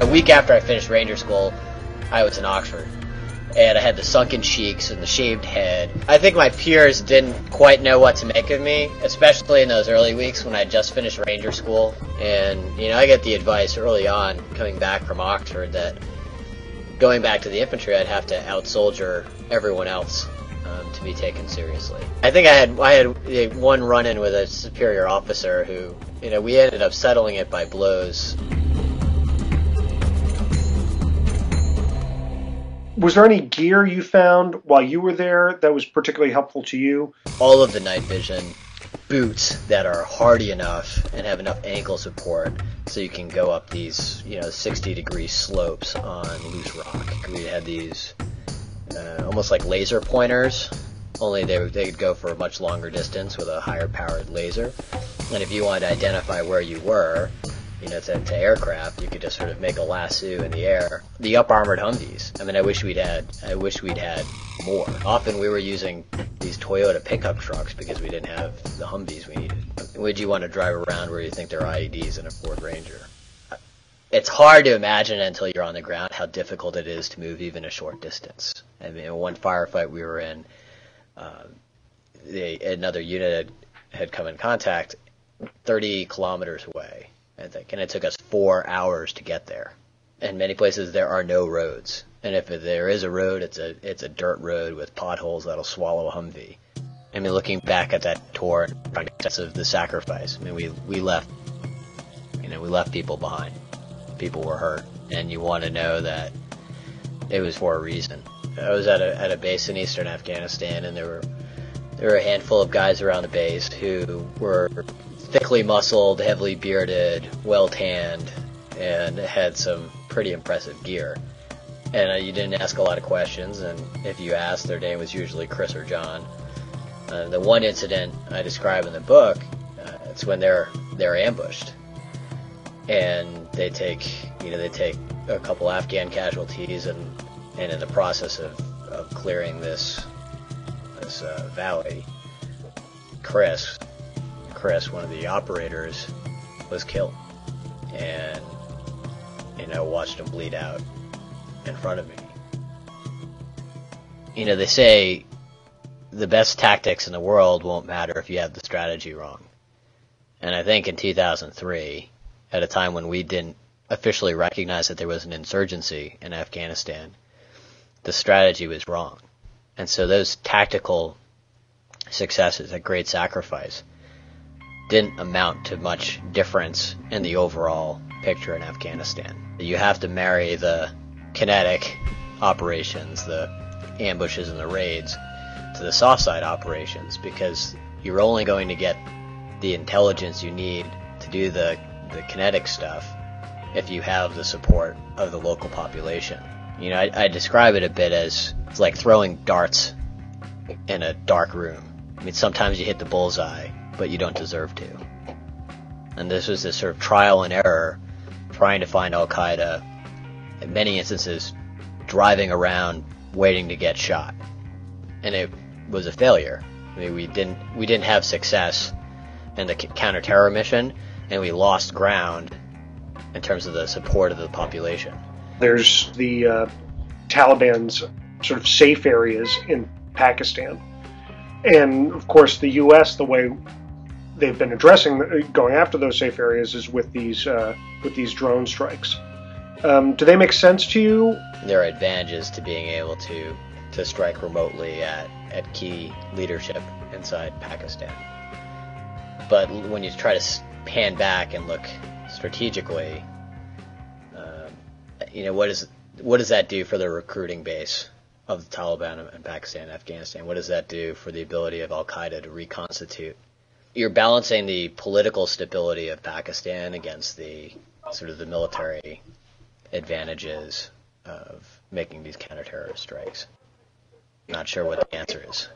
A week after I finished Ranger School, I was in Oxford, and I had the sunken cheeks and the shaved head. I think my peers didn't quite know what to make of me, especially in those early weeks when I just finished Ranger School. And, I get the advice early on, coming back from Oxford, that going back to the infantry, I'd have to out-soldier everyone else to be taken seriously. I think I had one run-in with a superior officer who, we ended up settling it by blows. Was there any gear you found while you were there that was particularly helpful to you? All of the night vision boots that are hardy enough and have enough ankle support so you can go up these, 60-degree slopes on loose rock. We had these almost like laser pointers, only they'd go for a much longer distance with a higher powered laser. And if you wanted to identify where you were, to aircraft, you could just sort of make a lasso in the air. The up-armored Humvees. I wish we'd had more. Often we were using these Toyota pickup trucks because we didn't have the Humvees we needed. Would you want to drive around where you think there are IEDs in a Ford Ranger? It's hard to imagine until you're on the ground how difficult it is to move even a short distance. One firefight we were in, another unit had come in contact 30 kilometers away, I think, and it took us 4 hours to get there. In many places there are no roads, and if there is a road, it's a dirt road with potholes that'll swallow a Humvee. Looking back at that tour, trying to sense of the sacrifice. We left people behind. People were hurt, and you want to know that it was for a reason. I was at a base in eastern Afghanistan, and there were a handful of guys around the base who were thickly muscled, heavily bearded, well tanned, and had some pretty impressive gear. And you didn't ask a lot of questions, and if you asked, their name was usually Chris or John. The one incident I describe in the book, it's when they're ambushed, and they take a couple Afghan casualties, and in the process of clearing this valley, Chris, one of the operators, was killed, and watched him bleed out in front of me. They say the best tactics in the world won't matter if you have the strategy wrong. And I think in 2003, at a time when we didn't officially recognize that there was an insurgency in Afghanistan, the strategy was wrong. And so those tactical successes at great sacrifice didn't amount to much difference in the overall picture in Afghanistan. You have to marry the kinetic operations, the ambushes and the raids, to the soft side operations, because you're only going to get the intelligence you need to do the kinetic stuff if you have the support of the local population. I describe it a bit as it's like throwing darts in a dark room. Sometimes you hit the bullseye, but you don't deserve to. And this was this sort of trial and error, trying to find Al-Qaeda, in many instances driving around waiting to get shot. And it was a failure. We didn't have success in the counter-terror mission, and we lost ground in terms of the support of the population. There's the Taliban's sort of safe areas in Pakistan. And, of course, the U.S., the way they've been going after those safe areas is with these drone strikes. Do they make sense to you? There are advantages to being able to strike remotely at key leadership inside Pakistan. But when you try to pan back and look strategically, what does that do for the recruiting base of the Taliban in Pakistan and Afghanistan? What does that do for the ability of Al-Qaeda to reconstitute? You're balancing the political stability of Pakistan against the sort of the military advantages of making these counter-terrorist strikes. Not sure what the answer is.